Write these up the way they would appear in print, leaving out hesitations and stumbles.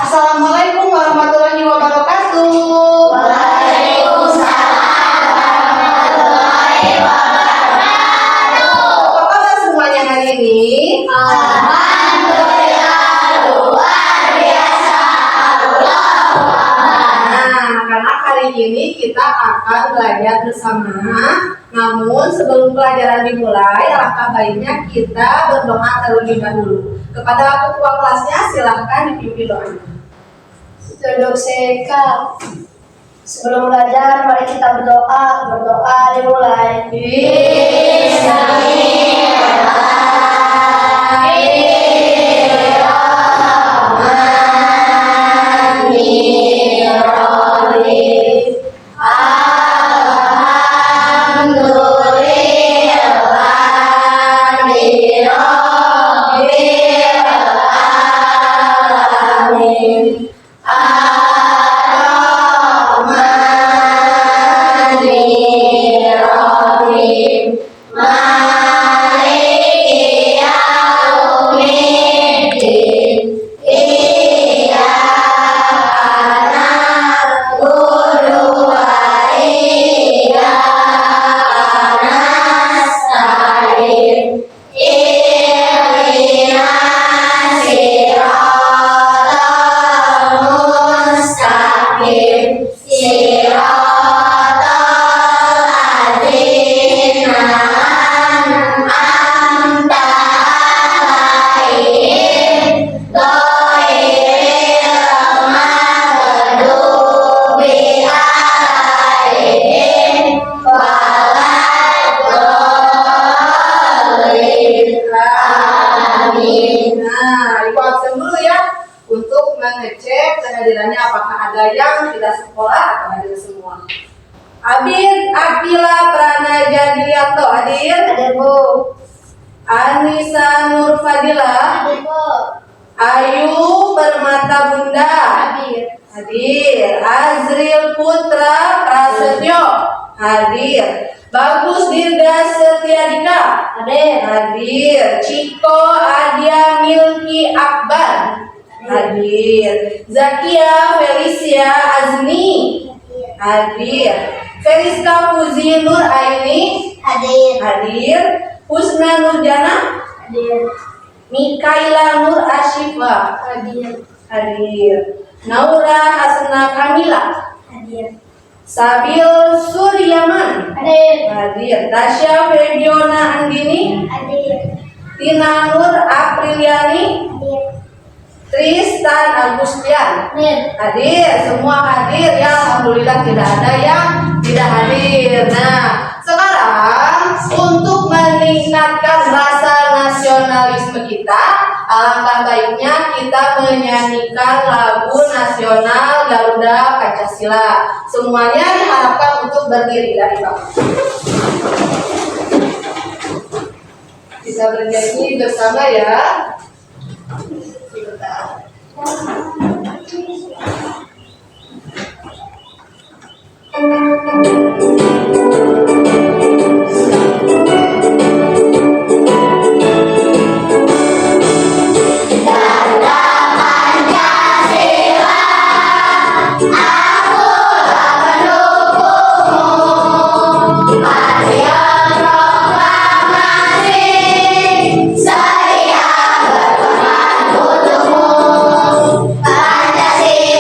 Assalamualaikum warahmatullahi wabarakatuh. Waalaikumsalam warahmatullahi wabarakatuh. Apa kabar semuanya hari ini? Alhamdulillah luar biasa. Karena hari ini kita akan belajar bersama. Namun sebelum pelajaran dimulai, alangkah baiknya kita berdoa terlebih dahulu. Kepada ketua kelasnya silahkan dipimpin doanya. Duduk sekat. Sebelum belajar, mari kita berdoa. Berdoa dimulai. Mengecek kehadirannya, apakah ada yang tidak sekolah atau hadir semua. Abila Pranajadianto hadir. Hadir, Bu. Anissa Nur Fadila. Hadir, Bu. Ayu Permata Bunda. Hadir. Azril Putra Prasetyo. Hadir. Bagus Dirga Setiadika. Hadir. Ciko Adia Milki Akbar. Hadir. Zakia Felicia Azmi. Hadir. Feriska Fuzi Nur Aini. Hadir. Husna Nurjana. Mikaila Nur Ashifa. Hadir. Naura Hasna Kamila. Sabil Suryaman. Hadir. Tasya Febiona Andini. Tina Nur Apriliani. Tristan Agustian. Hadir. Semua hadir ya. Alhamdulillah tidak ada yang tidak hadir. Nah, sekarang untuk meningkatkan rasa nasionalisme kita, alangkah baiknya kita menyanyikan lagu nasional Garuda Pancasila. Semuanya diharapkan untuk berdiri dari bawah. Bisa bernyanyi bersama ya. Pancasila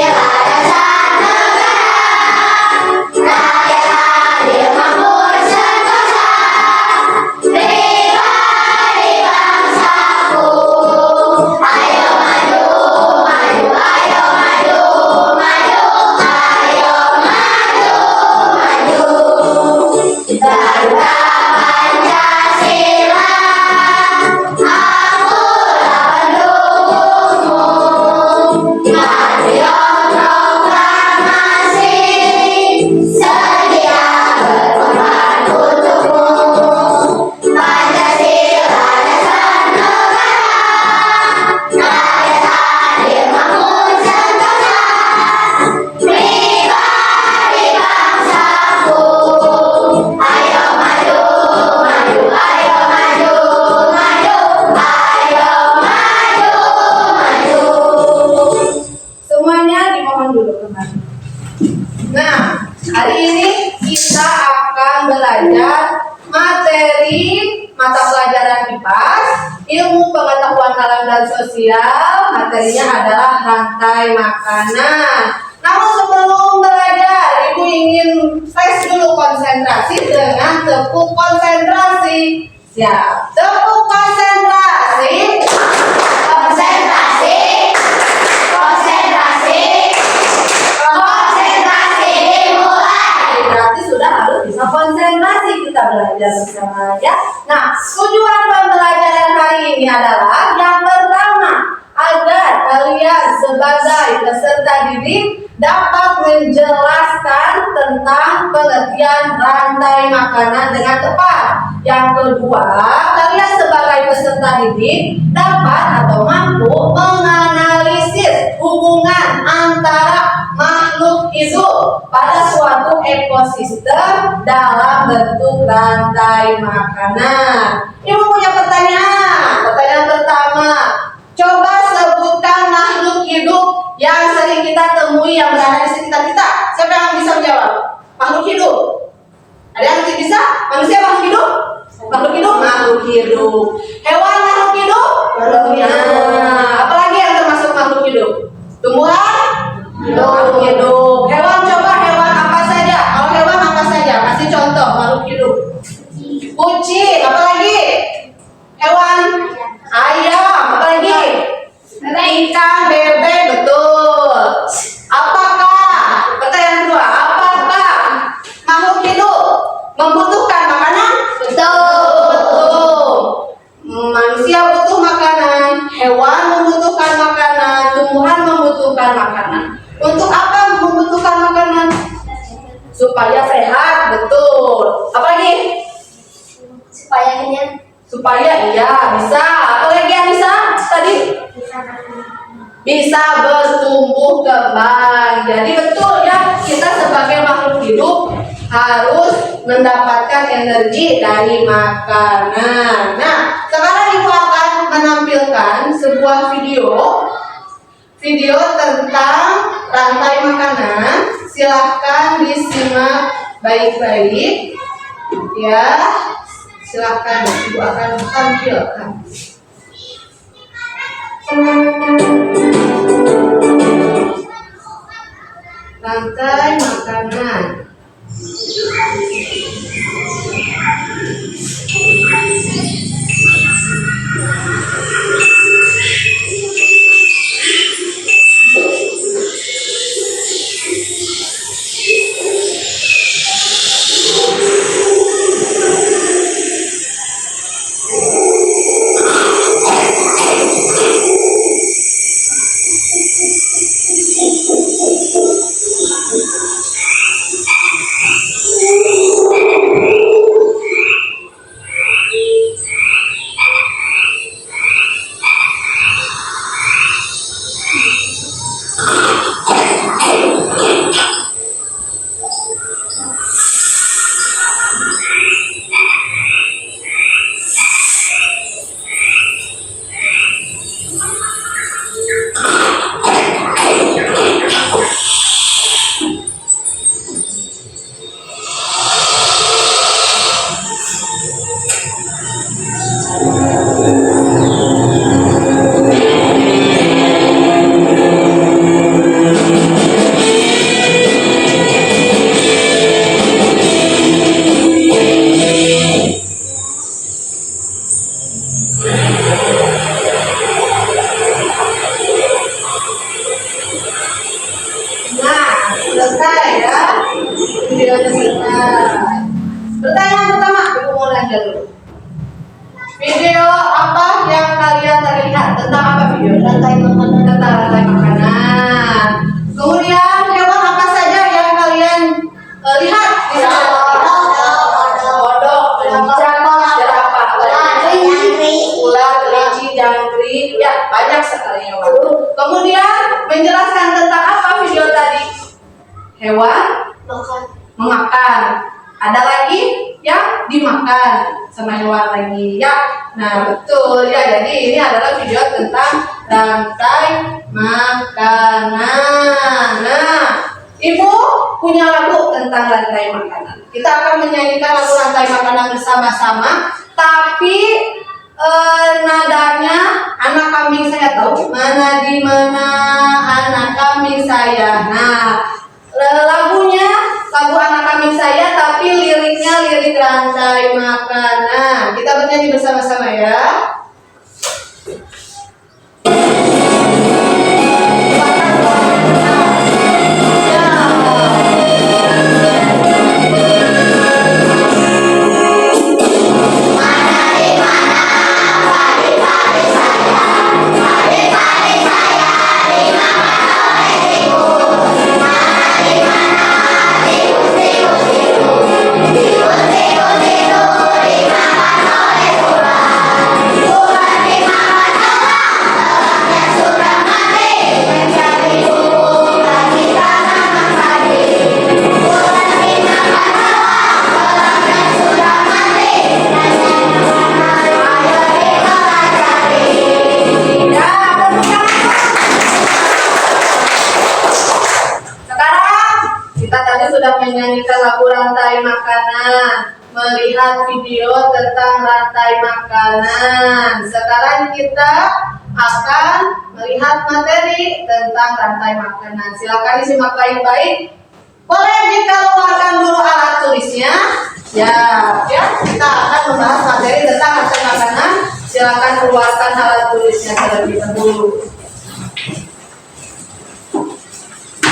dasar negara, rakyat ilmu pengetahuan alam dan sosial. Materinya adalah rantai makanan. Namun sebelum belajar, Ibu ingin tes dulu konsentrasi dengan tepuk konsentrasi. Siap, tepuk konsentrasi. Konsentrasi. Konsentrasi. Konsentrasi dimulai. Berarti sudah harus bisa konsentrasi kita belajar bersama ya. Nah, tujuan pembelajaran hari ini adalah yang pertama, agar kalian sebagai peserta didik dapat menjelaskan tentang pengertian rantai makanan dengan tepat. Yang kedua, kalian sebagai peserta didik dapat atau mampu menganalisis hubungan antara makhluk hidup pada suatu ekosistem dalam bentuk rantai makanan. Ibu punya pertanyaan. Pertanyaan pertama, coba sebutkan makhluk hidup yang sering kita temui yang berada di sekitar kita. Siapa yang bisa menjawab? Makhluk hidup. Ada yang bisa? Manusia makhluk hidup? Makhluk hidup? Makhluk hidup. Hewan makhluk hidup? Makhluk hidup. Nah, apalagi yang termasuk makhluk hidup? Tumbuhan? Hidup. Makhluk hidup. Hewan, coba hewan apa saja? Kalau hewan apa saja? Kasih contoh makhluk hidup. Kucing, apalagi? Hewan? Ayam, apalagi? Ikan, bebek, betul. Apakah, pertanyaan kedua, apakah makhluk hidup membutuhkan makanan? Betul. Manusia butuh makanan, hewan membutuhkan makanan, tumbuhan membutuhkan makanan. Untuk apa membutuhkan makanan? Supaya sehat, betul. Apalagi? Supaya kenyang. Supaya iya bisa. Apalagi yang bisa tadi? Bisa bertumbuh kembang. Jadi betul ya, kita sebagai makhluk hidup harus mendapatkan energi dari makanan. Nah, sekarang Ibu akan menampilkan sebuah video tentang rantai makanan. Silahkan disimak baik-baik ya. Silahkan, Ibu akan tampilkan. Rantai makanan. Selesai ya videonya selesai. Pertanyaan pertama, Ibu mau nanya dulu. Video apa yang kalian tadi lihat? Tentang apa video? Rantai makanan. Tentang rantai makanan. Kemudian hewan apa saja yang kalian lihat di sana? Kodok, jerapah, ular, kelinci, jangkrik, ya banyak sekali hewan. Kemudian menjelaskan tentang apa video tadi? Hewan memakan. Ada lagi yang dimakan sama hewan lagi ya. Nah betul ya. Jadi ini adalah video tentang rantai makanan. Nah, Ibu punya lagu tentang rantai makanan. Kita akan menyanyikan lagu rantai makanan bersama-sama. Tapi nada jauh, mana di mana anak kambing saya. Nah, lagunya lagu anak kambing saya, tapi liriknya lirik rantai makanan. Kita bernyanyi bersama-sama ya. Menyanyikan lagu rantai makanan, melihat video tentang rantai makanan. Sekarang kita akan melihat materi tentang rantai makanan. Silakan disimak baik-baik. Boleh dikeluarkan dulu alat tulisnya. Ya, kita akan membahas materi tentang rantai makanan. Silakan keluarkan alat tulisnya terlebih dahulu.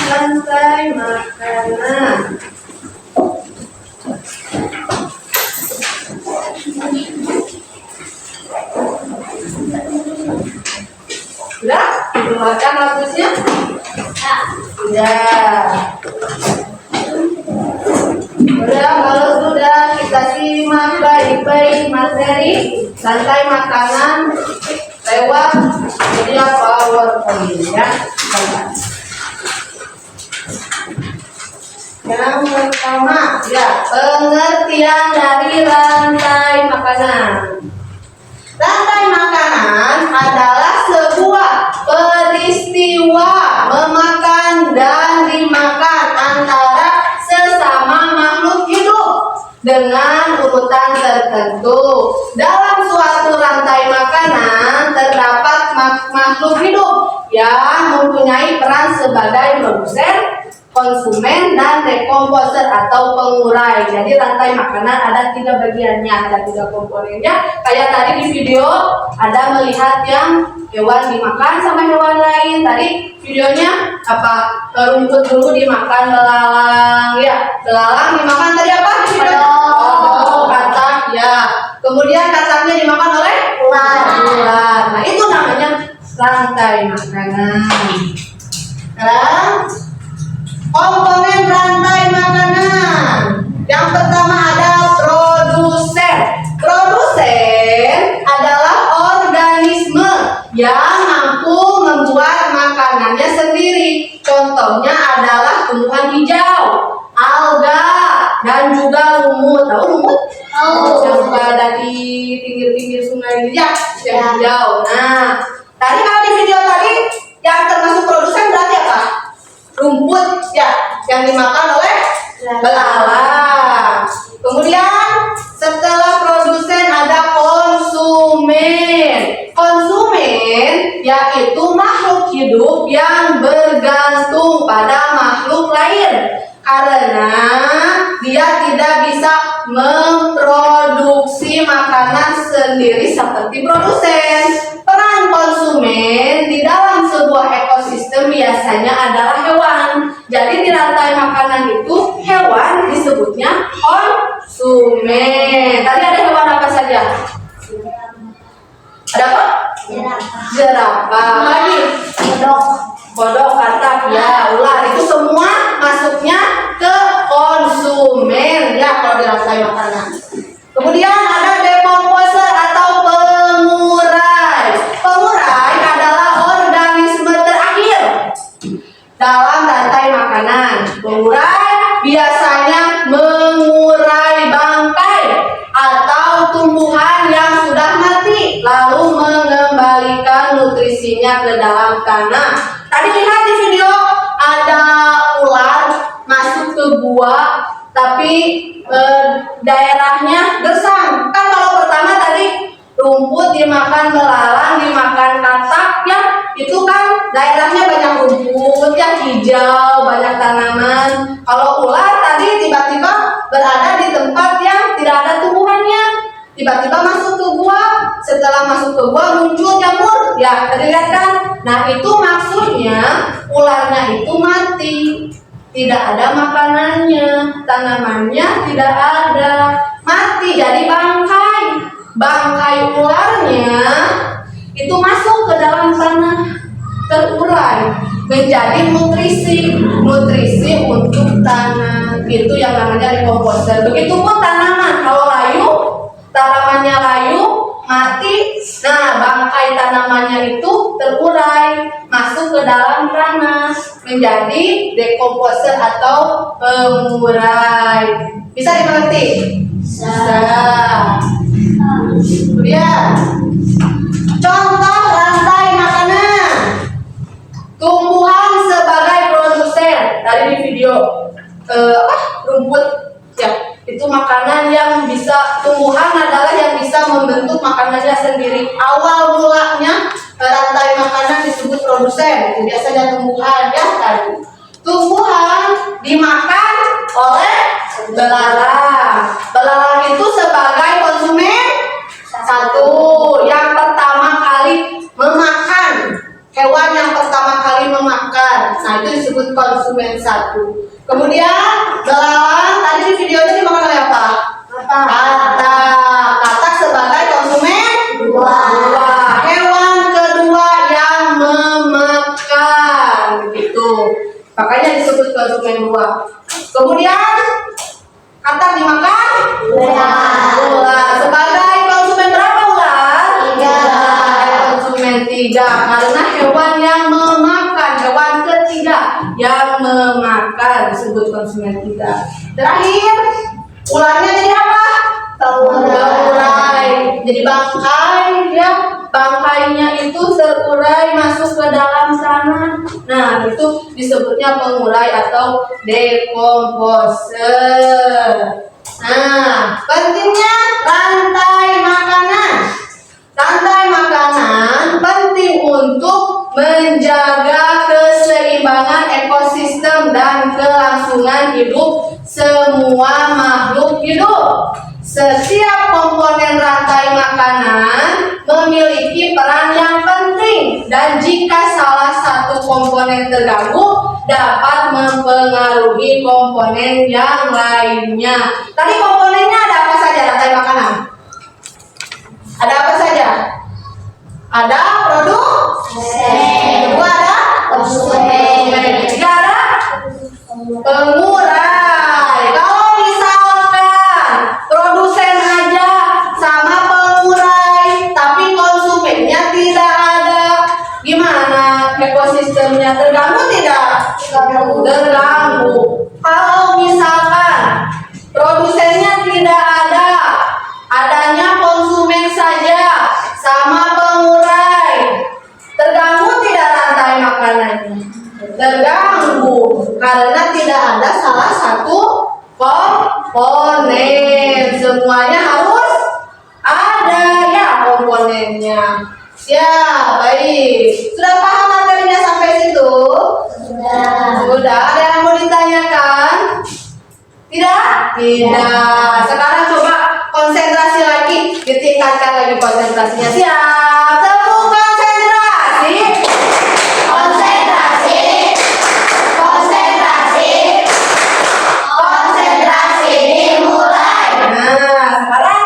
Rantai makanan. Sudah? Keluarkan lapusnya? Sudah. Kalau sudah, kita simak baik-baik materi rantai makanan lewat media PowerPoint ya. Yang pertama, ya, pengertian dari rantai makanan. Rantai makanan adalah sebuah peristiwa memakan dan dimakan antara sesama makhluk hidup dengan urutan tertentu. Dalam suatu rantai makanan terdapat makhluk hidup yang mempunyai peran sebagai produsen, konsumen, dan dekomposer atau pengurai. Jadi rantai makanan ada 3 bagiannya, ada 3 komponennya. Kayak tadi di video ada melihat yang hewan dimakan sama hewan lain. Tadi videonya apa? Rumput dulu dimakan belalang, ya. Belalang dimakan tadi apa? Oh, katak, ya. Kemudian kataknya dimakan oleh ular. Nah, itu namanya rantai makanan. Komponen rantai makanan. Yang pertama ada produsen. Produsen adalah organisme yang mampu membuat makanannya sendiri. Contohnya adalah tumbuhan hijau, alga, dan juga lumut. Tahu lumut? Yang suka ada di pinggir-pinggir sungai ya, yang hijau. Nah, tadi kalau di video tadi yang termasuk produsen berarti apa? Rumput ya, yang dimakan oleh belalang. Kemudian setelah produsen ada konsumen. Konsumen yaitu makhluk hidup yang bergantung pada makhluk lain karena dia tidak bisa memproduksi makanan sendiri seperti produsen. Peran konsumen di dalam sebuah ekosistem biasanya adalah hewan. Jadi di rantai makanan itu hewan disebutnya konsumen. Tadi ada hewan apa saja? Ada apa? Jerapah. Lagi? Kodok, katak, ya, ular. Itu semua masuknya ke konsumen ya kalau di rantai makanan. Kemudian ada dekomposer atau pengurai. Pengurai adalah organisme terakhir dalam rantai makanan. Pengurai biasanya mengurai bangkai atau tumbuhan yang sudah mati lalu mengembalikan nutrisinya ke dalam tanah. Tadi lihat di video ada ular masuk ke gua tapi daerahnya gersang. Kan kalau pertama tadi rumput dimakan belalang, dimakan katak ya, hijau, banyak tanaman. Kalau ular tadi tiba-tiba berada di tempat yang tidak ada tumbuhannya. Tiba-tiba masuk ke gua, setelah masuk ke gua muncul jamur. Ya, tadi lihat kan? Nah, itu maksudnya ularnya itu mati. Tidak ada makanannya, tanamannya tidak ada. Mati jadi bangkai. Bangkai ularnya itu masuk ke dalam tanah, terurai menjadi nutrisi untuk tanah. Itu yang namanya dekomposer. Begitupun tanaman, kalau layu, tanamannya layu mati, nah bangkai tanamannya itu terurai masuk ke dalam tanah menjadi dekomposer atau pengurai. Bisa dimengerti? Bisa. Kemudian contoh rantai makanan. Tumbuhan sebagai produsen. Tadi di video rumput ya, itu makanan yang bisa, tumbuhan adalah yang bisa membentuk makanannya sendiri. Awal mulanya rantai makanan disebut produsen. Itu biasanya tumbuhan ya tadi. Tumbuhan dimakan oleh belalang. Belalang itu sebagai konsumen satu yang pertama kali memakan, hewan yang pertama kali memakan. Nah, itu disebut konsumen satu. Kemudian belalang tadi di videonya dimakan oleh apa? Katak sebagai konsumen dua. Hewan kedua yang memakan, begitu. Makanya disebut konsumen dua. Kemudian katak dimakan ular. Sebagai konsumen berapa ular? 3. Konsumen 3 karena hewan yang memakan, hewan ketiga yang memakan disebut konsumen 3. Terakhir, ularnya jadi apa? Terurai. Jadi bangkai ya, bangkainya itu terurai masuk ke dalam tanah. Nah, itu disebutnya pengurai atau dekomposer. Nah, pentingnya rantai makanan. Rantai makanan penting untuk menjaga keseimbangan ekosistem dan kelangsungan hidup semua makhluk hidup. Setiap komponen rantai makanan memiliki peran yang penting, dan jika salah satu komponen terganggu dapat mempengaruhi komponen yang lainnya. Tadi komponennya ada apa saja rantai makanan? Ada apa saja? Ada produsen, kedua ada konsumen, ketiga ada pengurai. Kalau misalkan produsen aja sama pengurai tapi konsumennya tidak ada, gimana? Ekosistemnya terganggu tidak? Terganggu. Kalau misalkan produsennya tidak ada, adanya konsumen saja sama pengurai, terganggu tidak rantai makanannya? Terganggu karena tidak ada salah satu komponen. Semuanya harus ada ya komponennya. Ya, baik. Sudah paham materinya sampai situ? Sudah. Ada yang mau ditanyakan? Tidak? Tidak. Sekarang coba konsentrasi lagi, ditingkatkan lagi konsentrasinya. Siap? Tepuk konsentrasi. Konsentrasi. Konsentrasi. Konsentrasi dimulai. Nah, sekarang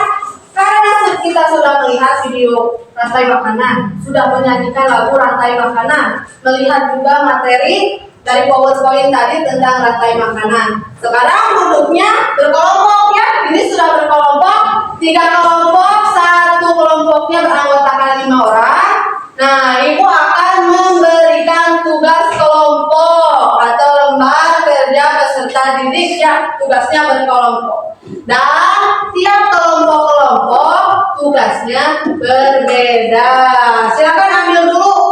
karena kita sudah melihat video rantai makanan, sudah menyanyikan lagu rantai makanan, melihat juga materi dari PowerPoint tadi tentang rantai makanan. Sekarang duduknya berkelompok ya. Ini sudah berkelompok, 3 kelompok, satu kelompoknya beranggotakan 5 orang. Nah, ibu akan memberikan tugas kelompok atau lembar kerja peserta didik ya, tugasnya berkelompok. Dan tiap kelompok-kelompok tugasnya berbeda. Silakan ambil dulu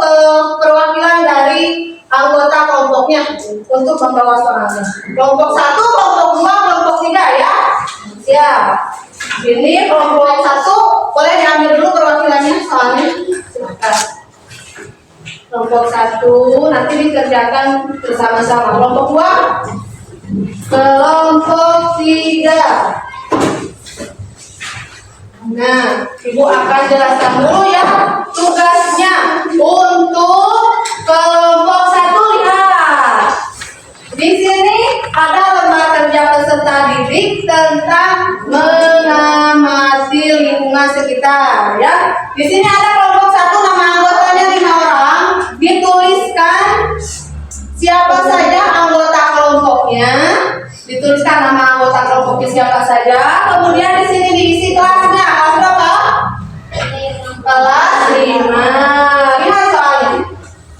perwakilan dari anggota kelompoknya untuk membawa soalnya. Kelompok 1, kelompok 2, kelompok 3 ya. Siap. Ini kelompok 1, boleh diambil dulu perwakilannya soalnya. Silakan. Kelompok 1 nanti dikerjakan bersama-sama. Kelompok 2, kelompok 3. Nah, Ibu akan jelaskan dulu ya tugasnya untuk kelompok 1. Lihat. Di sini ada lembar kerja peserta didik tentang mengamati lingkungan sekitar ya. Di sini ada kelompok 1, nama anggotanya 5 orang. Dituliskan siapa saja anggota kelompoknya. Dituliskan nama anggota kelompoknya siapa saja. Kemudian di sini diisi kelasnya. Kelas berapa? Kelas 5. Lihat soalnya.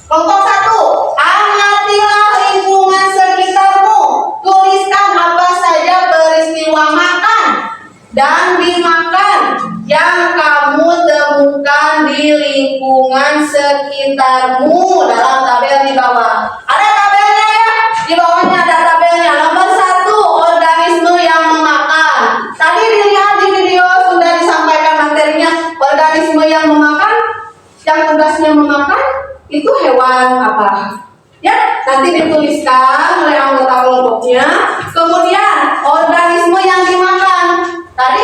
Kelompok 1, amatilah lingkungan sekitarmu. Tuliskan apa saja peristiwa makan dan dimakan yang kamu temukan di lingkungan sekitarmu dalam tabel di bawah. Ada tabelnya ya? Di bawahnya ada tabelnya. Nomor 1, organisme yang memakan. Tadi dilihat di video sudah disampaikan materinya. Organisme yang memakan, yang tugasnya memakan, itu hewan apa? Ya, nanti dituliskan oleh anggota kelompoknya. Kemudian organisme yang dimakan. Tadi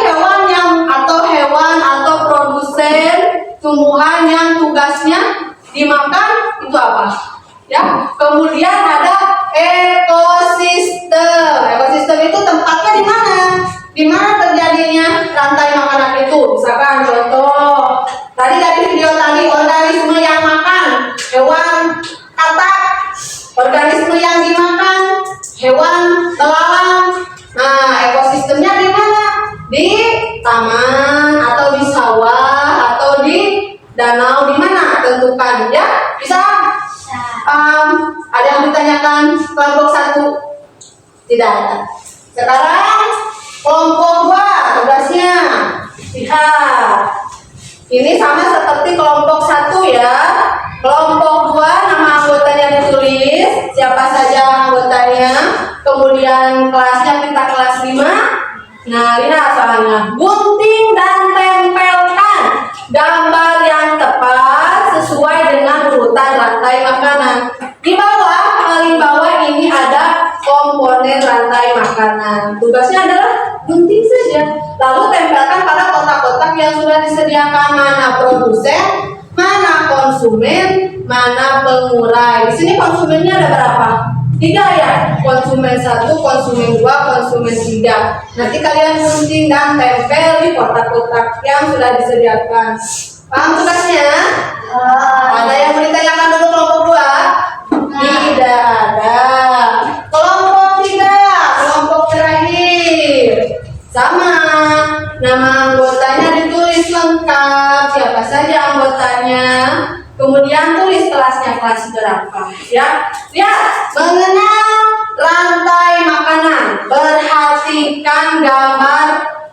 hewan atau produsen tumbuhan yang tugasnya dimakan itu apa? Ya. Kemudian ada ekosistem. Ekosistem itu tempatnya di mana? Di mana terjadinya rantai makanan itu? Misalkan contoh tadi dari video tadi, organisme yang makan hewan katak, organisme yang dimakan hewan belalang. Nah, ekosistemnya di mana? Di taman atau di sawah atau di danau, di mana? Tentukan ya. Bisa? Ada yang ditanyakan kelompok 1? Tidak ada. Sekarang kelompok 2 tugasnya. Lihat. Ini sama seperti kelompok 1 ya. Kelompok 2 nama anggotanya ditulis, siapa saja anggotanya. Kemudian kelasnya kita kelas 5. Nah, lihat soalnya. Gunting dan tempelkan gambar yang tepat sesuai dengan urutan rantai makanan. Di bawah, paling bawah ini ada komponen rantai makanan. Tugasnya adalah gunting saja. Lalu tempelkan pada kotak-kotak yang sudah disediakan. Mana produsen, mana konsumen, mana pengurai. Di sini konsumennya ada berapa? 3 ya. Konsumen 1, konsumen 2, konsumen 3. Nanti kalian gunting dan tempel di kotak-kotak yang sudah disediakan. Paham tugasnya? Ada yang mau ditanyakan dulu kelompok 2? Tidak ada. Kelompok 3, kelompok terakhir. Sama, nama anggotanya ditulis lengkap, siapa saja anggotanya. Kemudian tulis kelasnya, kelas berapa ya. Lihat, mengenal rantai makanan. Perhatikan gambar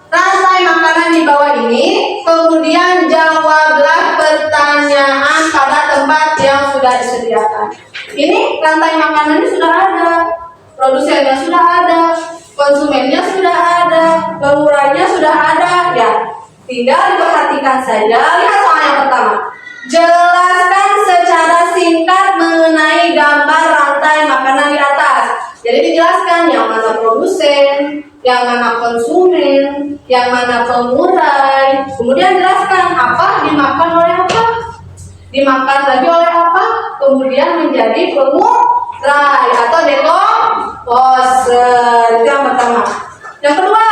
rantai makanan di bawah ini. Kemudian jawablah pertanyaan pada tempat yang sudah disediakan. Ini rantai makanannya sudah ada, produsennya sudah ada, konsumennya sudah ada, pengurainya sudah ada ya. Tinggal diperhatikan saja. Lihat soal yang pertama. Jelaskan secara singkat mengenai gambar rantai makanan di atas. Jadi dijelaskan yang mana produsen, yang mana konsumen, yang mana pengurai. Kemudian jelaskan apa dimakan oleh apa, dimakan lagi oleh apa, kemudian menjadi pengurai atau dekomposer. Itu yang pertama. Yang kedua,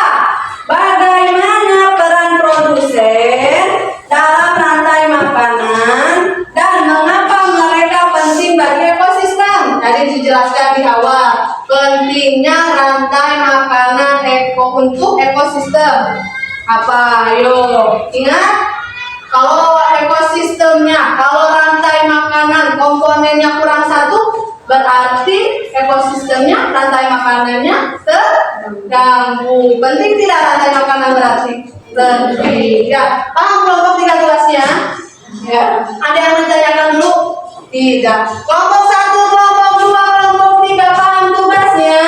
bagaimana peran produsen dalam rantai makanan dan mengapa mereka penting bagi ekosistem. Tadi dijelaskan di awal pentingnya rantai makanan untuk ekosistem. Apa? Ayo ingat, kalau ekosistemnya, kalau rantai makanan komponennya kurang 1, berarti ekosistemnya, rantai makanannya terganggu. Penting tidak rantai makanan berarti? Penting. Ya, paham kelompok 3 tugasnya? Ya. Ada yang menanyakan dulu? Tidak. Kelompok 1, kelompok 2, kelompok 3 paham tugasnya?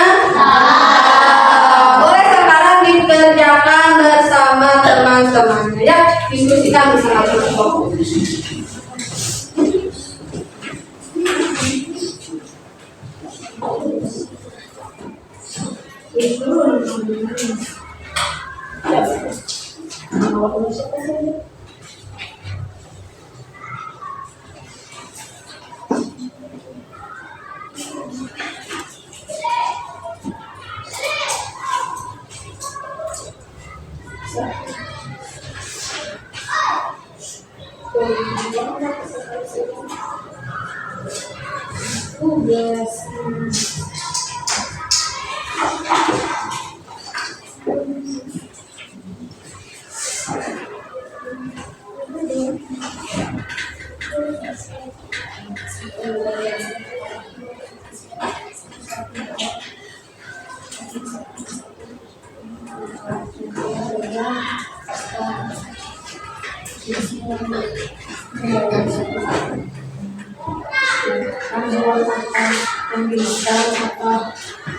Boleh sekarang dikerjakan bersama teman-temannya ya, diskusikan bersama kelompok.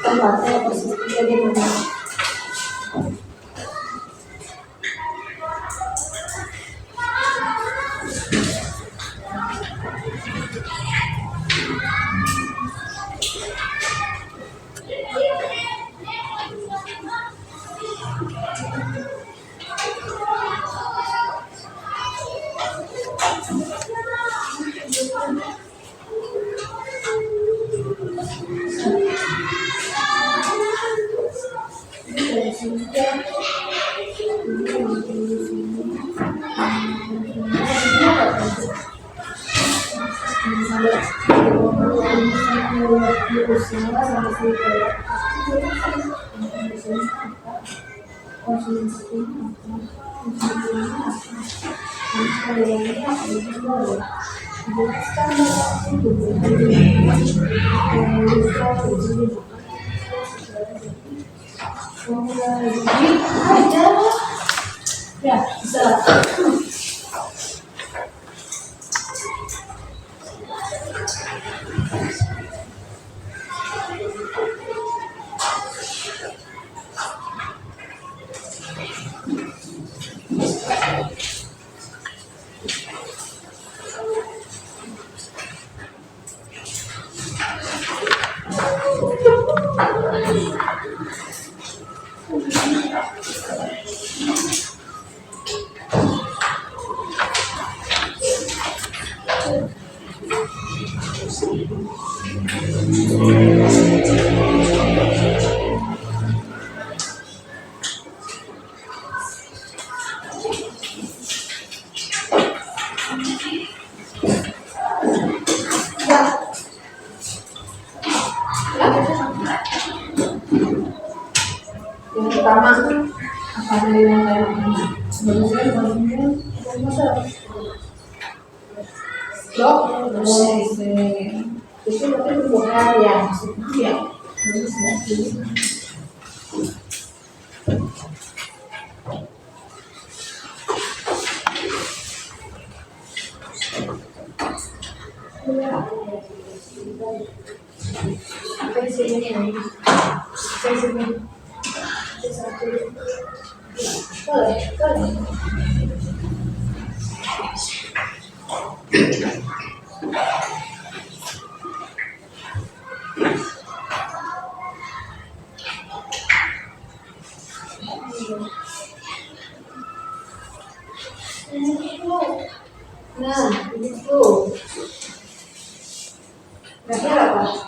Tempatnya posisinya di mana? Ya, bisa. Yang pertama akan dinilai sebenarnya blok itu berarti bukan ya maksudnya ya apa di sini ini di sini boleh nah begitu berarti apa?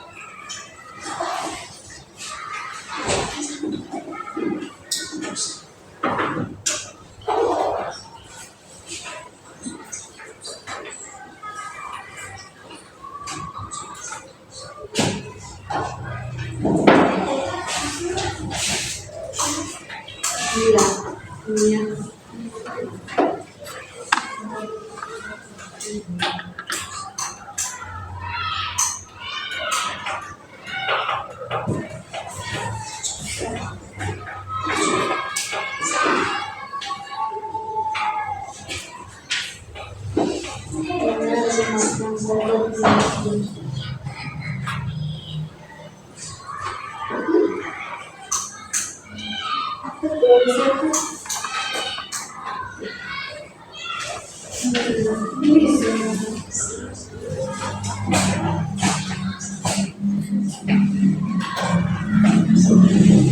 Iya.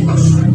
Bisa.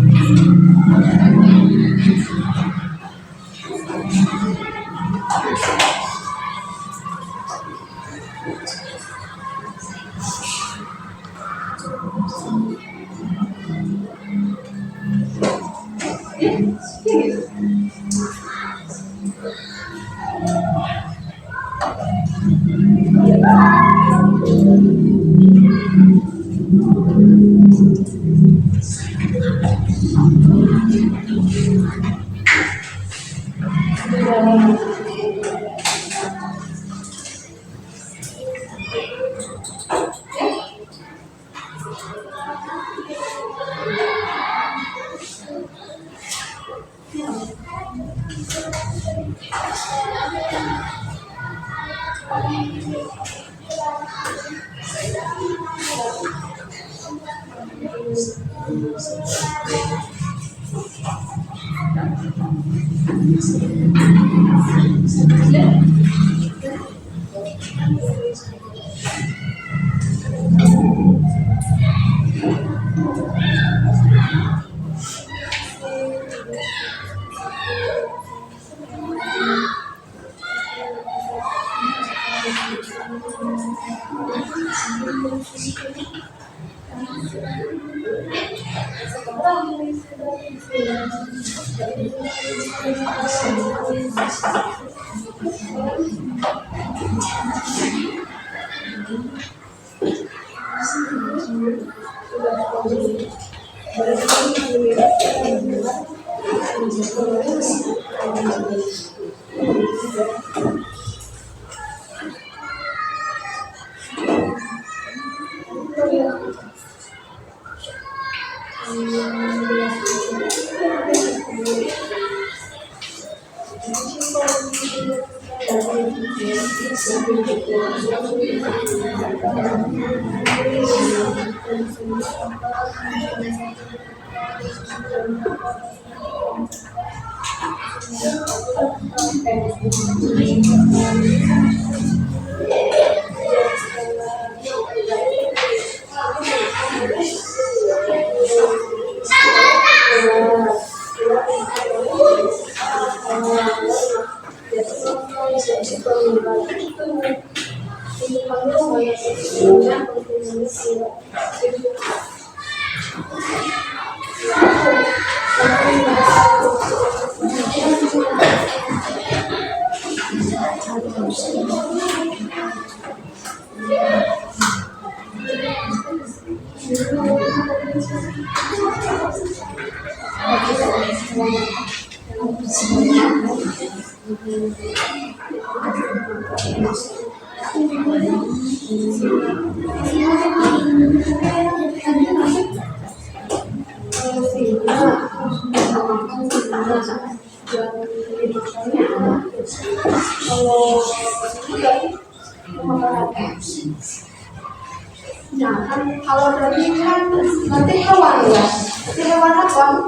Nah, kan kalau daging kan nanti hewan ya. Nanti hewan apa?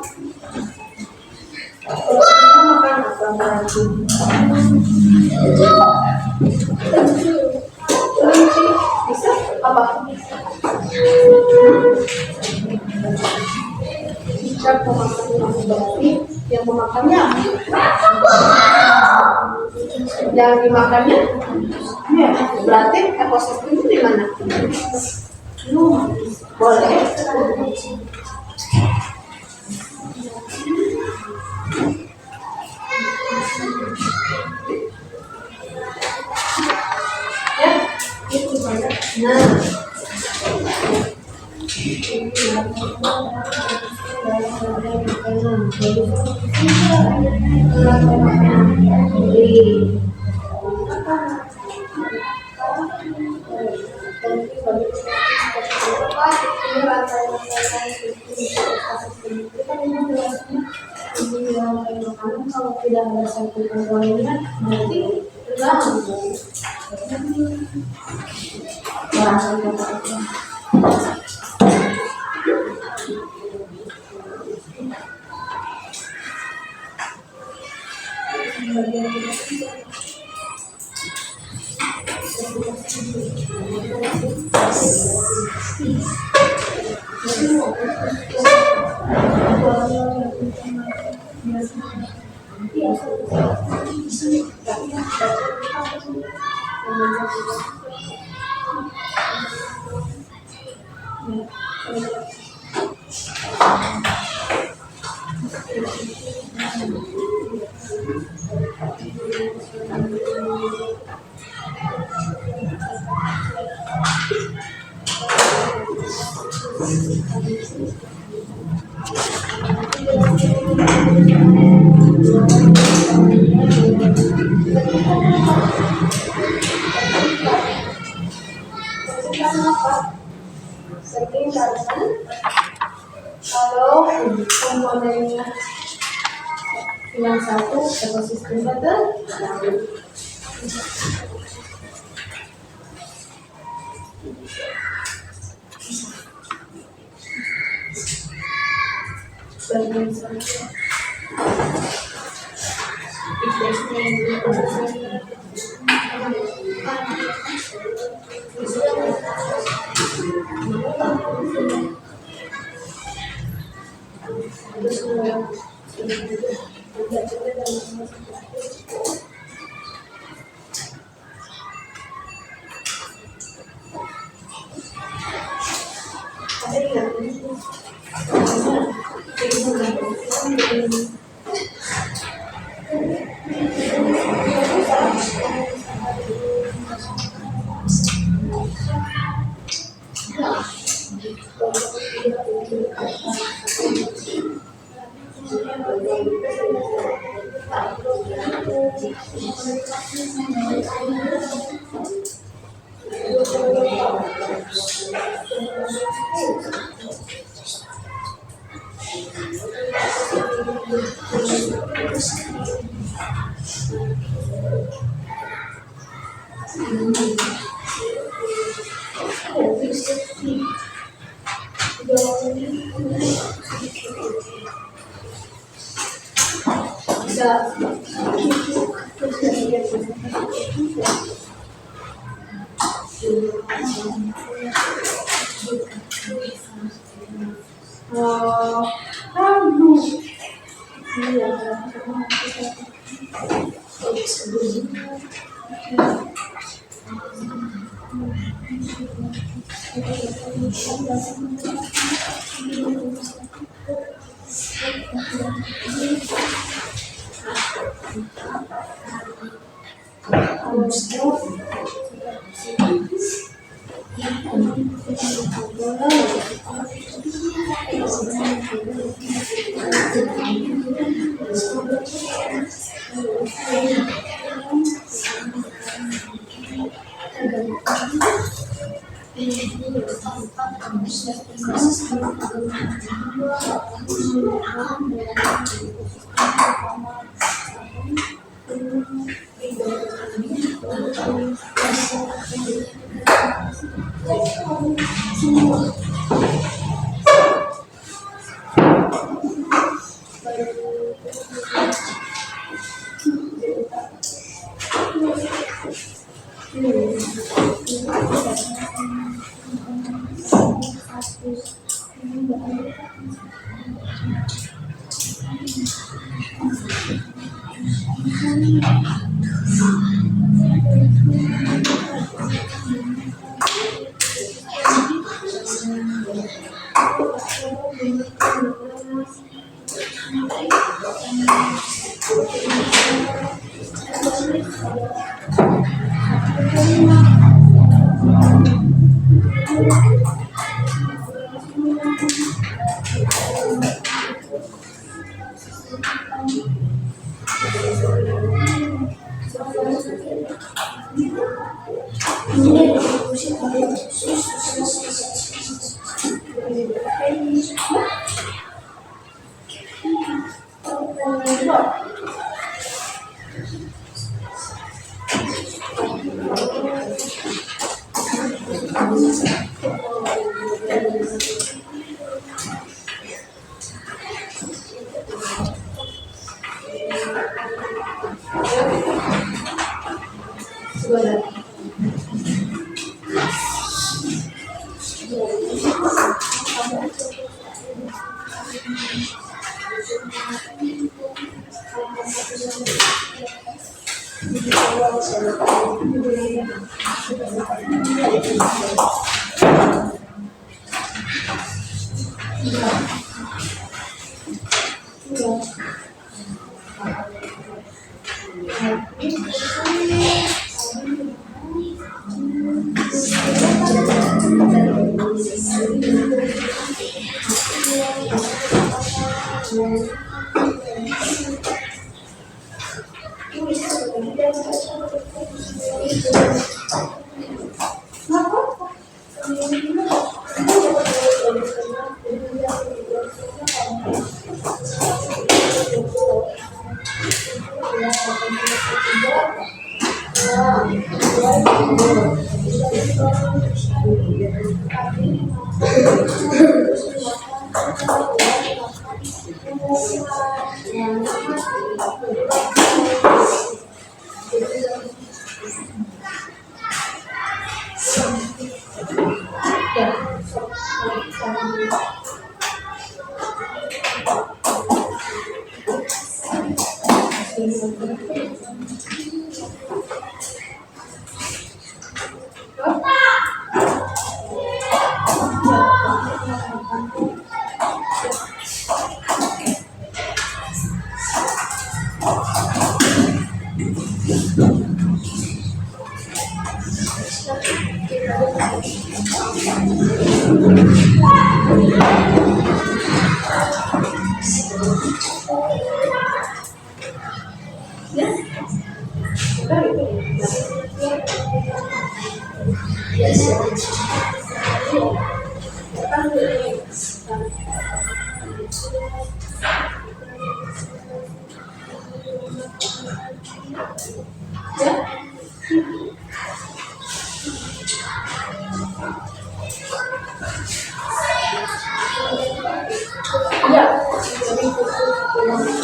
Kalau kita makan apa berarti? Kelinci bisa apa? Cicak memakan nasi berarti yang memakannya yang dimakannya ya berarti ekosistem itu di mana? Boleh. Ya, itu banyak. Nah. Kalau tidak ada satu kontrolnya berarti terganggu. Setingkatan kalau komponennya yang satu ekosistem terganggu. Ya,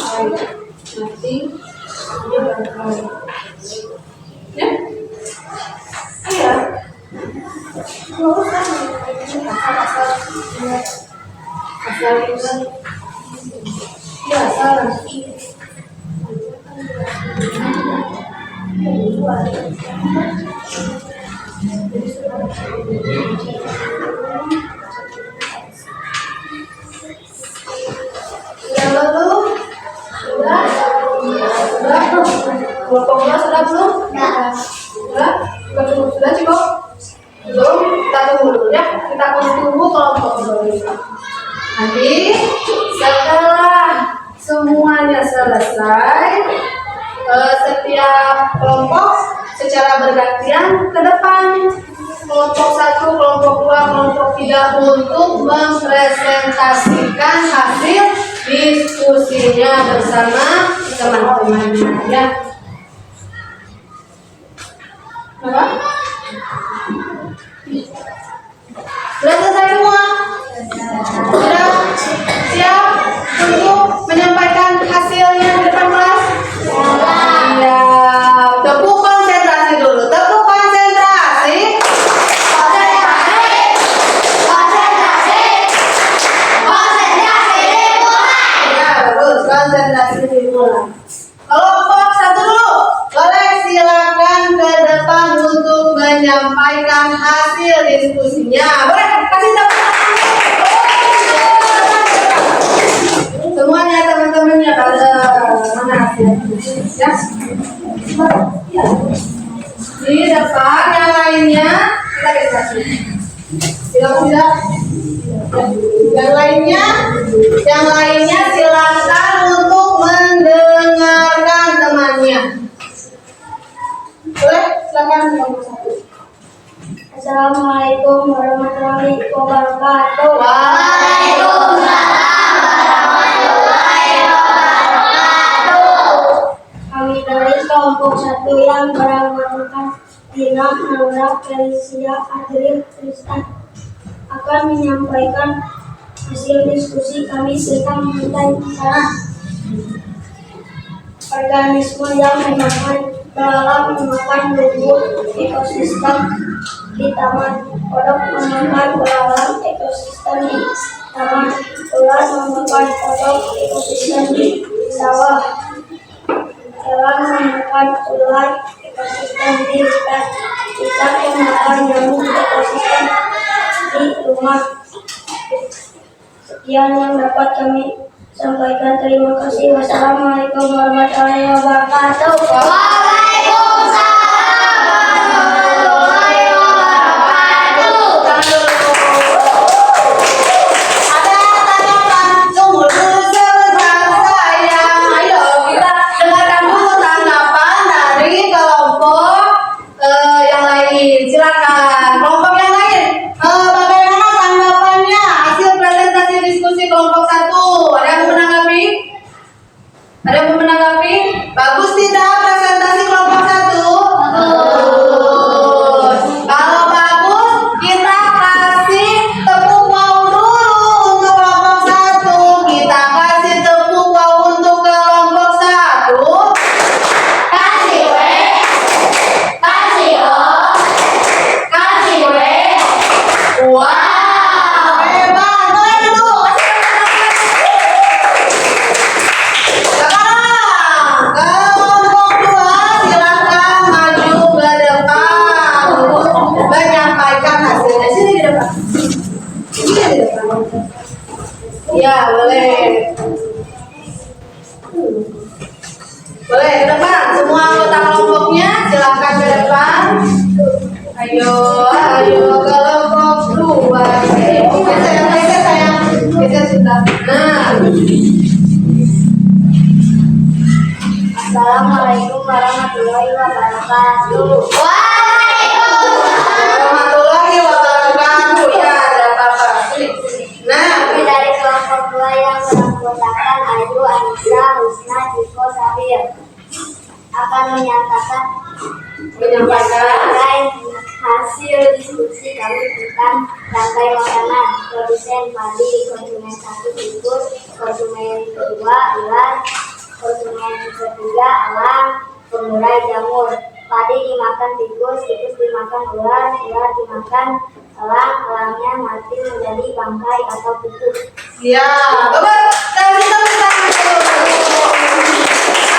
jadi nanti dia bakal ya, iya, nggak usah asal kita ya salah sudah belum? Sudah? Sudah? Kelompoknya sudah belum? Sudah? Sudah cukup? Belum? Kita tunggu dulu ya. Kita akan tunggu kelompok dulu. Nanti setelah semuanya selesai, setiap kelompok secara bergantian ke depan. Kelompok 1, kelompok 2, kelompok 3 untuk mempresentasikan hasil diskusinya bersama teman-temannya ya. Apa? Sudah selesai semua? Sudah siap untuk menyampaikan hasilnya di depan kelas? Ya, tepuk konsentrasi dulu. Tepuk konsentrasi. Ya, bagus. Konsentrasi dimulai. Kelompok 1 dulu. Boleh silakan ke depan untuk menyampaikan hasil diskusinya. Boleh kasih tepuk tangan. Semuanya teman-temannya pada mana hasilnya? Ya. Di depan yang lainnya kita kasih. Tidak. Yang lainnya silakan untuk mendengarkan temannya. Boleh, silakan nomor 1. Assalamualaikum warahmatullahi wabarakatuh. Kami dari kelompok 1 yang beranggotakan Dina, Naura, Felicia, Adril, Tristan akan menyampaikan hasil diskusi kami tentang mengenai masalah organisme yang memakan lumbung ekosistem di taman, kodok memakan belalang ekosistem di taman, ular memakan kodok ekosistem di sawah, elang memakan ular ekosistem di hutan, cicak memakan nyamuk ekosistem di rumah. Sekian yang dapat kami sampaikan. Terima kasih. Wassalamualaikum warahmatullahi wabarakatuh. Ada tanggapan? Tunggu dulu sebentar. menyampaikan hasil diskusi kami tentang rantai makanan, produsen padi, konsumen satu tikus, konsumen kedua ular, konsumen ketiga elang, pengurai jamur. Padi dimakan tikus, tikus dimakan ular, ular dimakan elang, elangnya mati menjadi bangkai atau pupuk. Ya, bapak kasih tepuk tangan dulu.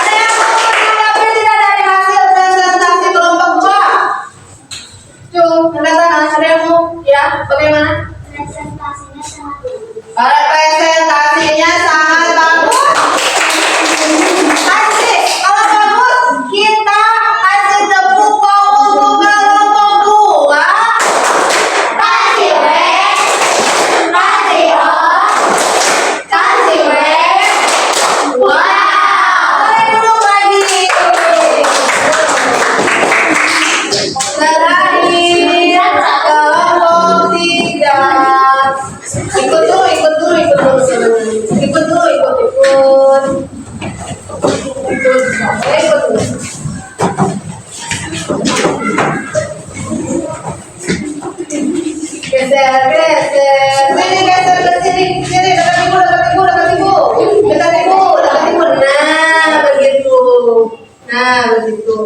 Ada yang mau menanggapi tidak dari hasil presentasi kelompok 2? Angkat tangan, ada yang mau? Ya, bagaimana? Presentasinya sangat bagus. Presentasinya sangat bagus. Kasih, kalau bagus kita kasih tepuk tangan untuk kelompok 2. Kasih weh, kasih oh, kasih weh. Wah, boleh duduk lagi. Terakhir kelompok 3. Ikut dulu. Ikut dulu. Geser. Sini geser ke sini. Sini dekat ibu. Dekat ibu. Nah, begitu.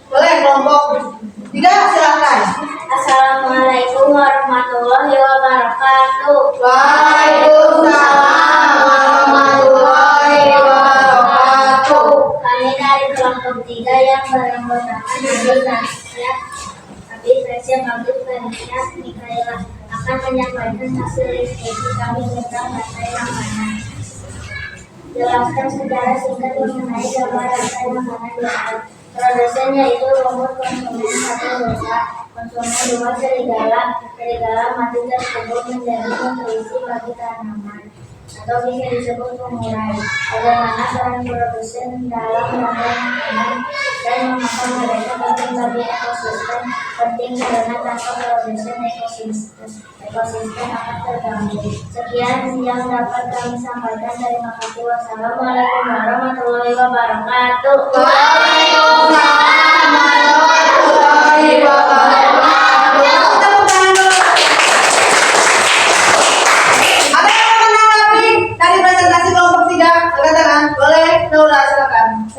Boleh kelompok 3 silakan. Assalamualaikum warahmatullahi wabarakatuh. Waalaikumsalam warahmatullahi wabarakatuh. Kami dari kelompok 3 yang beranggotakan Nadia, Habib Resya Bagus Fenicia Mikaela akan menyampaikan hasil diskusi kami tentang rantai makanan. Jelaskan secara singkat mengenai gambar rantai makanan di atas. Produsen yaitu rumput, konsumen satu rusa, konsumen 2 serigala mati tersebut menjadi nutrisi bagi tanaman atau bisa disebut pengurai. Bagaimana peran produsen dalam rantai makanan dan memakan mereka penting bagi ekosistem? Penting karena tanpa produsen ekosistem akan terganggu. Sekian yang dapat kami sampaikan. Terima kasih. Wassalamualaikum warahmatullahi wabarakatuh. Waalaikumsalam warahmatullahi wabarakatuh. Tepuk tangan dulu. Ada yang mau menanggapi dari presentasi kelompok 3? Angkat tangan. Boleh, Naura silakan.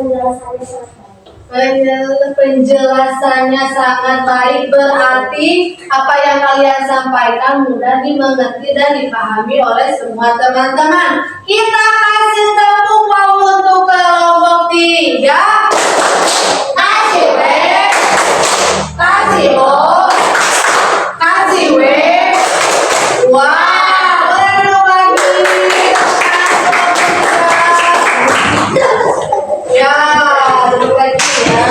Penjelasannya sangat baik, berarti apa yang kalian sampaikan mudah dimengerti dan dipahami oleh semua teman-teman. Kita kasih tepuk tangan untuk kelompok 3. Kasih weh, kasih oh, kasih weh. Wah, boleh duduk lagi. Ya, duduk lagi ya.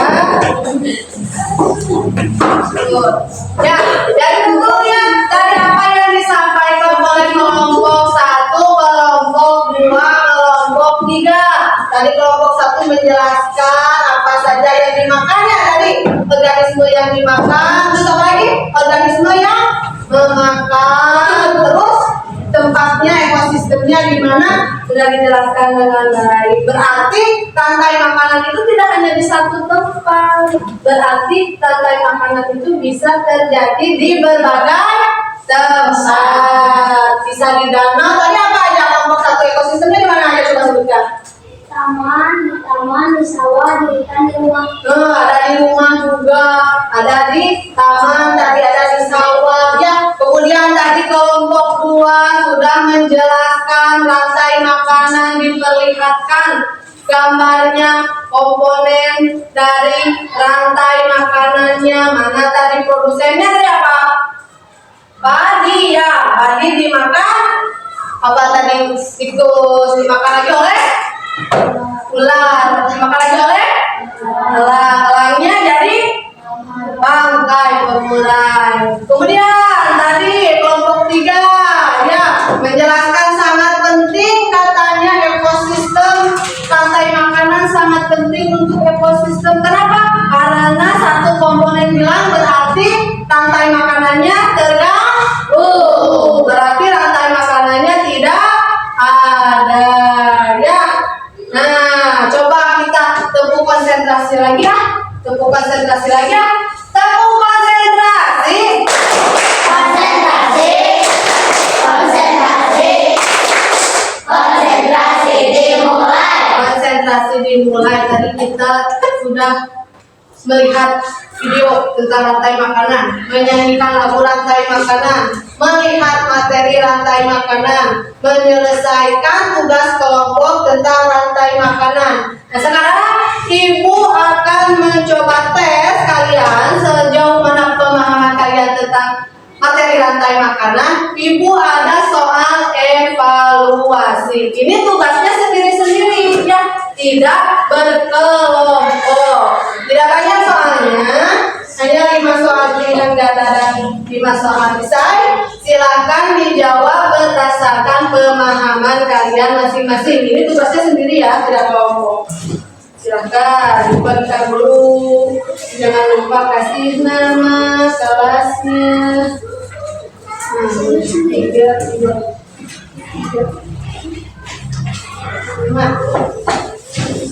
Ya, dari bukunya dari apa yang disampaikan oleh kelompok 1, kelompok 2, kelompok 3. Tadi kelompok 1 menjelaskan apa saja yang dimakan ya, tadi organisme yang dimakan, terus apa lagi? Organisme yang memakan, terus tempatnya, ekosistemnya di mana sudah dijelaskan dengan baik. Berarti rantai makanan itu tidak hanya di satu tempat. Berarti rantai makanan itu bisa terjadi di berbagai tempat. Bisa di danau. Tadi apa aja kelompok 1 ekosistemnya di mana aja, coba sebutkan. Taman, di sawah, di hutan, di rumah. Ada di rumah juga, ada di taman, tadi ada di sawah ya. Kemudian tadi kelompok 2 sudah menjelaskan rantai makanan, diperlihatkan gambarnya, komponen dari rantai makanannya. Mana tadi produsennya dari apa? Padi ya, padi dimakan. Apa tadi tikus dimakan lagi oleh ular, dimakan lagi oleh elang. Elangnya jadi bangkai pengurai. Kemudian tadi kelompok 3 ya menjelaskan sangat penting, katanya ekosistem rantai makanan sangat penting untuk ekosistem. Kenapa? Karena satu komponen hilang berarti rantai makanannya terganggu. Berarti rantai makanannya tidak ada ya. Nah, coba kita tempuh konsentrasi lagi konsentrasi lagi ya. Tepuk konsentrasi. Konsentrasi. Konsentrasi. Konsentrasi dimulai. Konsentrasi dimulai. Tadi kita sudah melihat video tentang rantai makanan, menyanyikan lagu rantai makanan, melihat materi rantai makanan, menyelesaikan tugas kelompok tentang rantai makanan. Nah sekarang ibu akan mencoba tes kalian sejauh mana pemahaman kalian tentang materi rantai makanan. Ibu ada soal evaluasi. Ini tugasnya sendiri-sendiri ya, tidak berkelompok. Tidak banyak soalnya, hanya 5 soal dan gak ada 5 soal esai. Silakan dijawab berdasarkan pemahaman kalian masing-masing. Ini tugasnya sendiri ya, tidak kelompok. Silakan dibagikan dulu. Jangan lupa kasih nama kelasnya. Nah, 3, 5.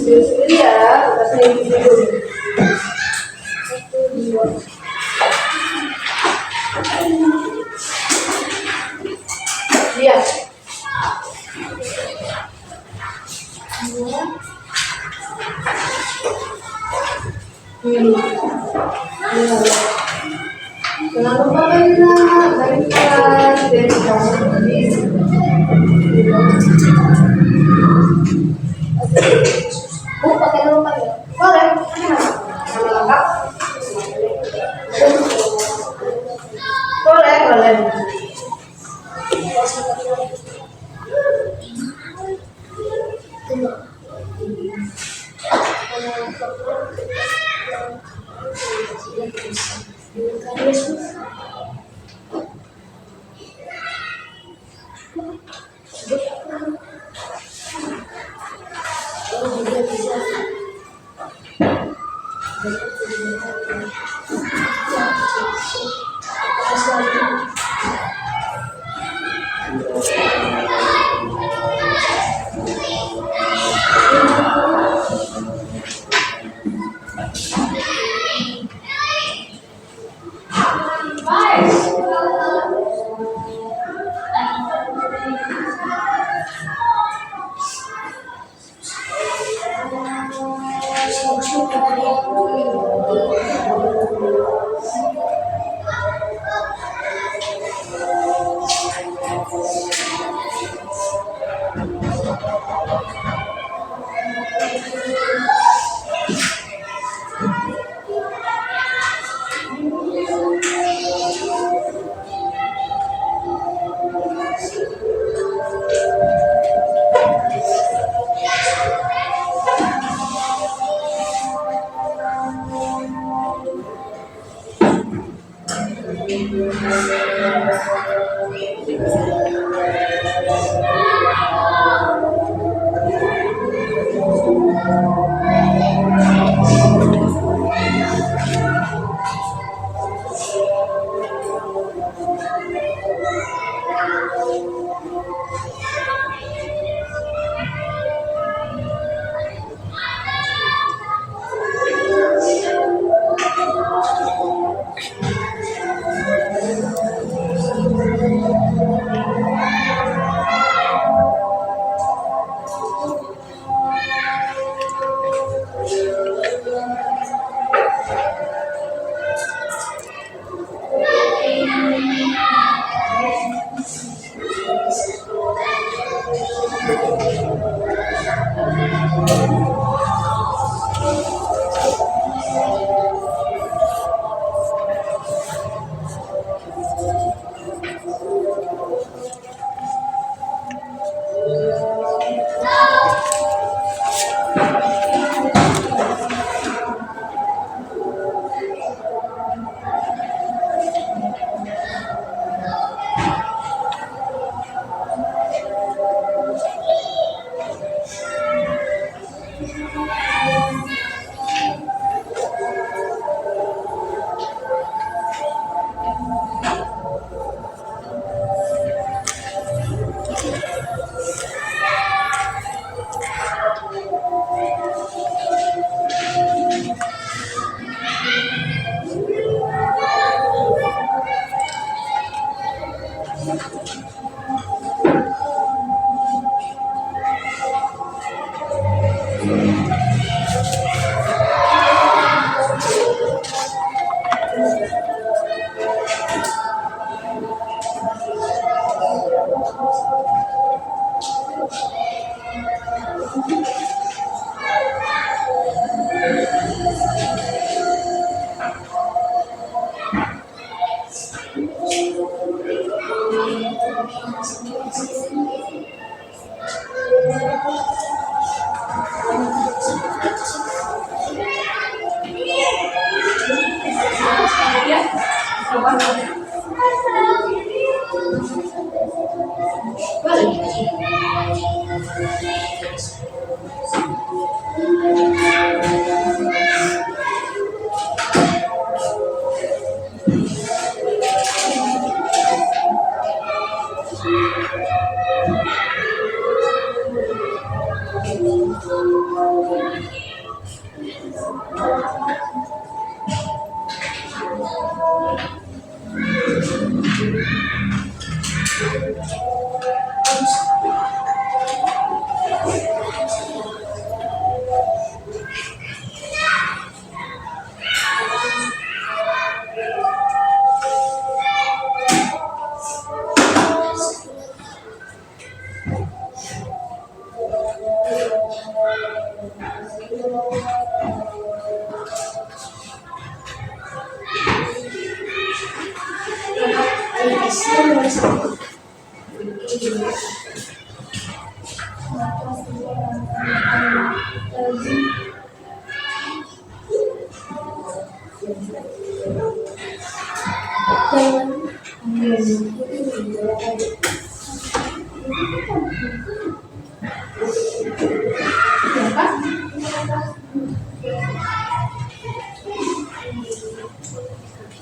Sendiri ya, tugasnya ini dulu. 1, 2. Lihat. 2. Jangan lupa dari kelas Bu, pakai lupa ya? Boleh, sama lengkap. Boleh, boleh.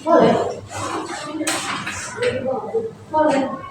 Boleh? Boleh.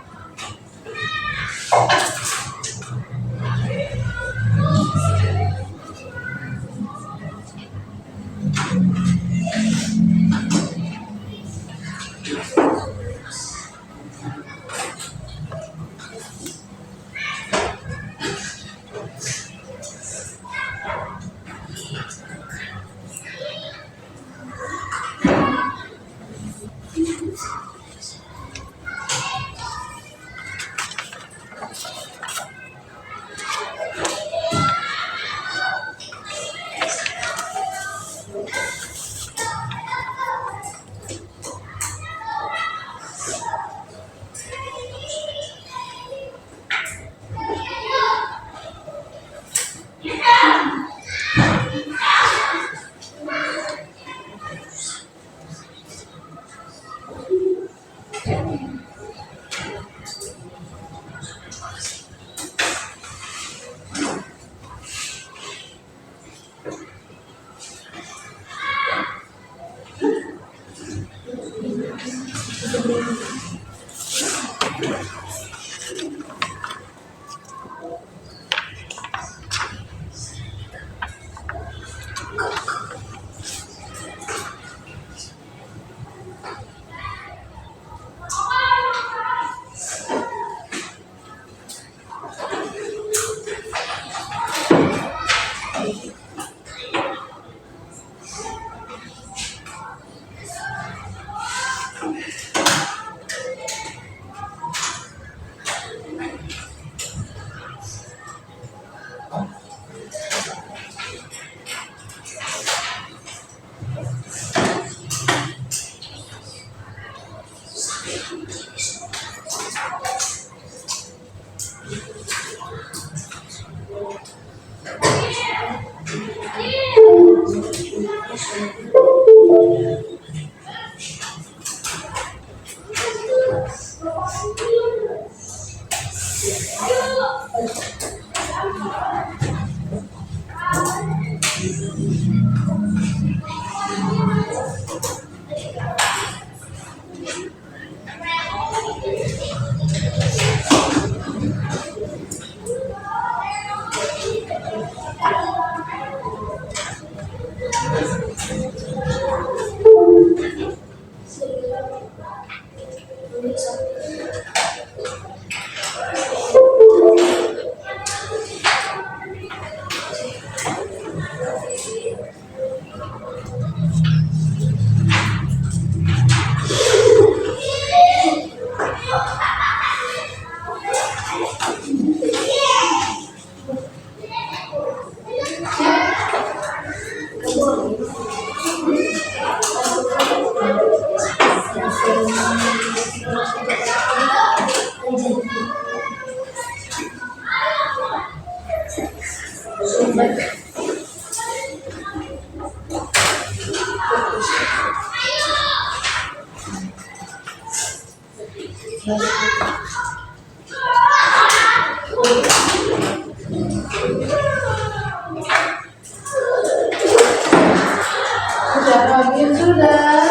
Sudah Robin sudah.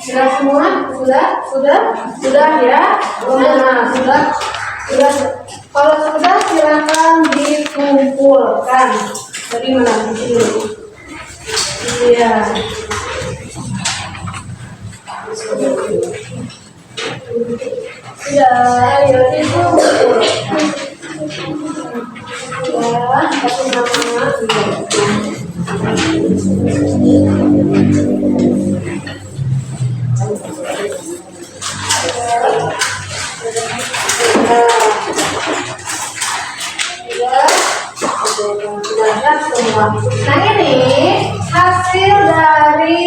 Sudah semua? Sudah ya? Nah, sudah. Kalau sudah silakan dikumpulkan. Jadi mana di sini? Iya. Ya, ayo dikumpul. Ya, kasih nama. Nah ini hasil dari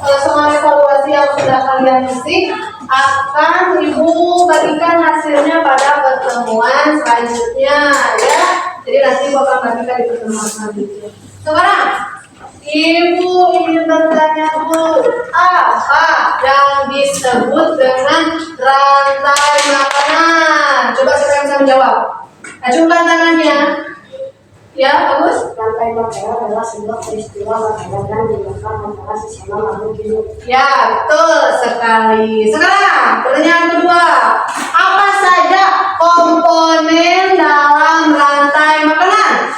semua evaluasi yang sudah kalian isi akan ibu bagikan hasilnya pada pertemuan selanjutnya ya. Jadi nanti ibu akan bagikan di pertemuan selanjutnya. Sekarang ibu ingin bertanya dulu apa yang disebut dengan rantai makanan. Coba siapa yang bisa menjawab? Acungkan tangannya. Ya, bagus. Rantai makanan adalah sebuah peristiwa makanan yang dilakukan antara sesama makhluk hidup. Ya, betul sekali. Sekarang, pertanyaan kedua. Apa saja komponen dalam rantai makanan?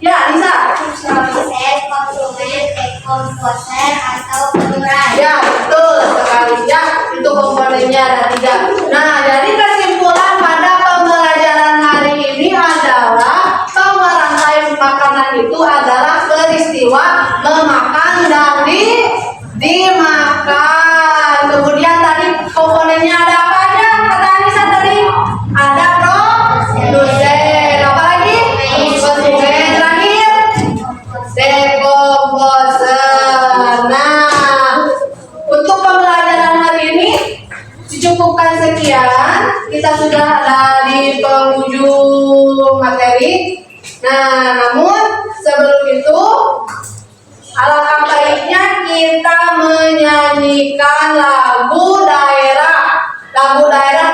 Ya, Lisa. Proses, konsumen, dekomposer, atau pengurai. Ya, betul sekali. Ya, itu komponennya ada 3. Nah, dari kesimpulan pada pembelajaran hari ini adalah bahwa rantai makanan itu adalah peristiwa memakan dan dimakan. Kemudian tadi komponennya ada apa aja? Kata Anissa tadi ada produsen, apa lagi? Konsumen, terakhir dekomposer. Nah, untuk pembelajaran hari ini dicukupkan sekian. Kita sudah ada di penghujung materi. Nah, namun sebelum itu alangkah baiknya kita menyanyikan lagu daerah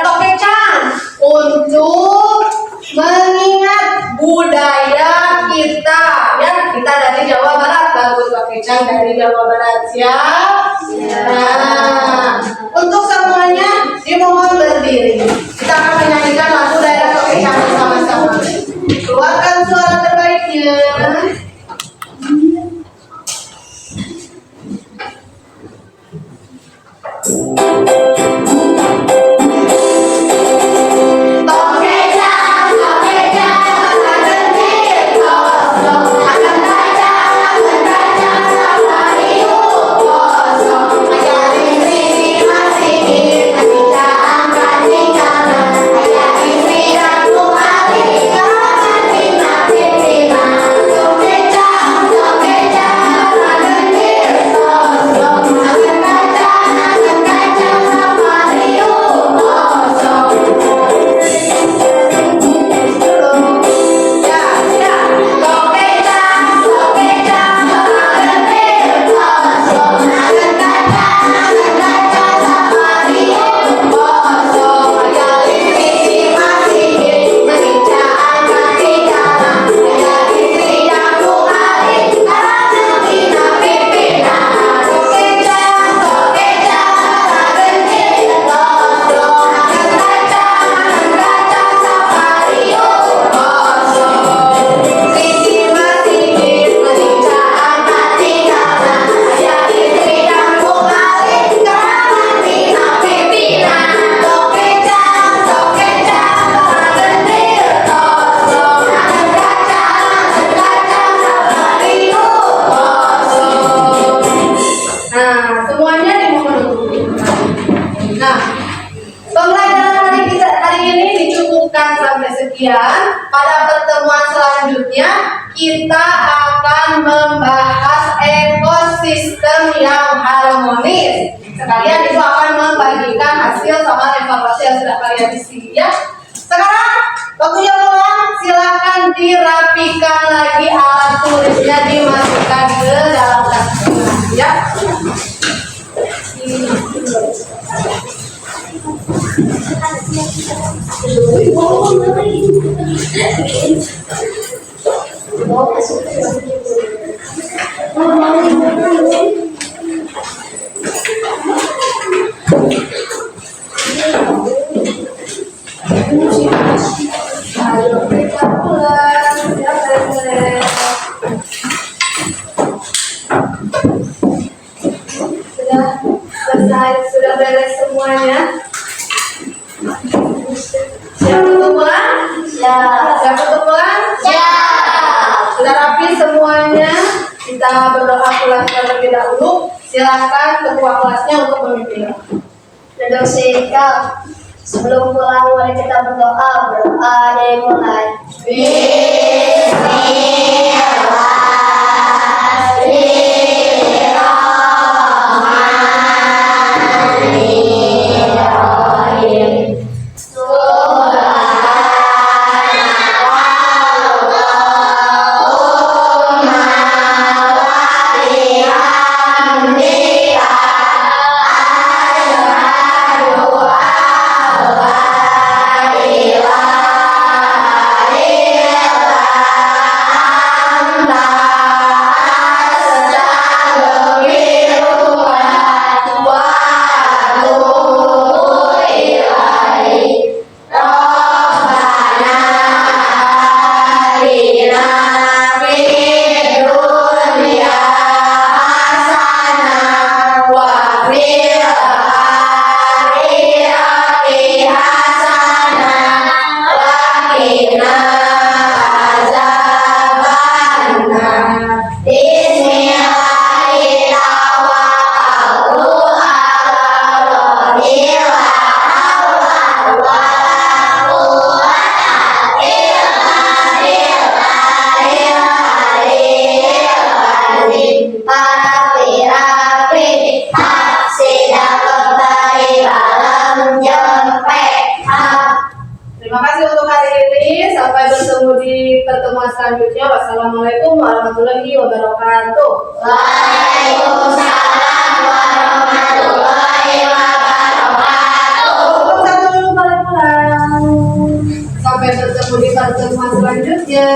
Tokecang untuk mengingat budaya kita. Ya, kita dari Jawa Barat, lagu Tokecang dari Jawa Barat. Siap? Nah, untuk semuanya dimohon berdiri. Kita akan menyanyikan lagu daerah Tokecang bersama-sama. Keluarkan suara terbaiknya. Ajarin sini masih cukupkan sampai sekian. Pada pertemuan selanjutnya kita akan membahas ekosistem yang harmonis. Sekalian itu akan membagikan hasil soal evaluasi yang sudah kalian isi ya. Sekarang waktunya pulang, silakan dirapikan lagi alat tulisnya, dimasukkan ke dalam tas ya. Ayo kita pulang, siapa yang boleh? Sudah selesai, sudah beres semuanya. Siap untuk pulang? Siap untuk pulang? Sudah rapi semuanya. Kita berdoa pulang terlebih dahulu. Silakan ketua kelasnya untuk memimpin. Duduk sikap. Sebelum pulang mari kita berdoa. Berdoa dimulai. Terima kasih untuk hari ini. Sampai bertemu di pertemuan selanjutnya. Wassalamualaikum warahmatullahi wabarakatuh. Waalaikumsalam warahmatullahi wabarakatuh. Untuk satu dulu balik pulang. Sampai bertemu di pertemuan selanjutnya.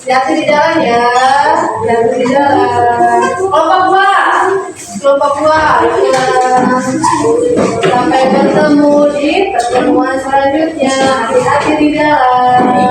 Hati-hati di jalan ya. Hati-hati di jalan. Kelompok dua. Kelompok dua. Ya. Sampai bertemu di pertemuan selanjutnya. Hati-hati di jalan.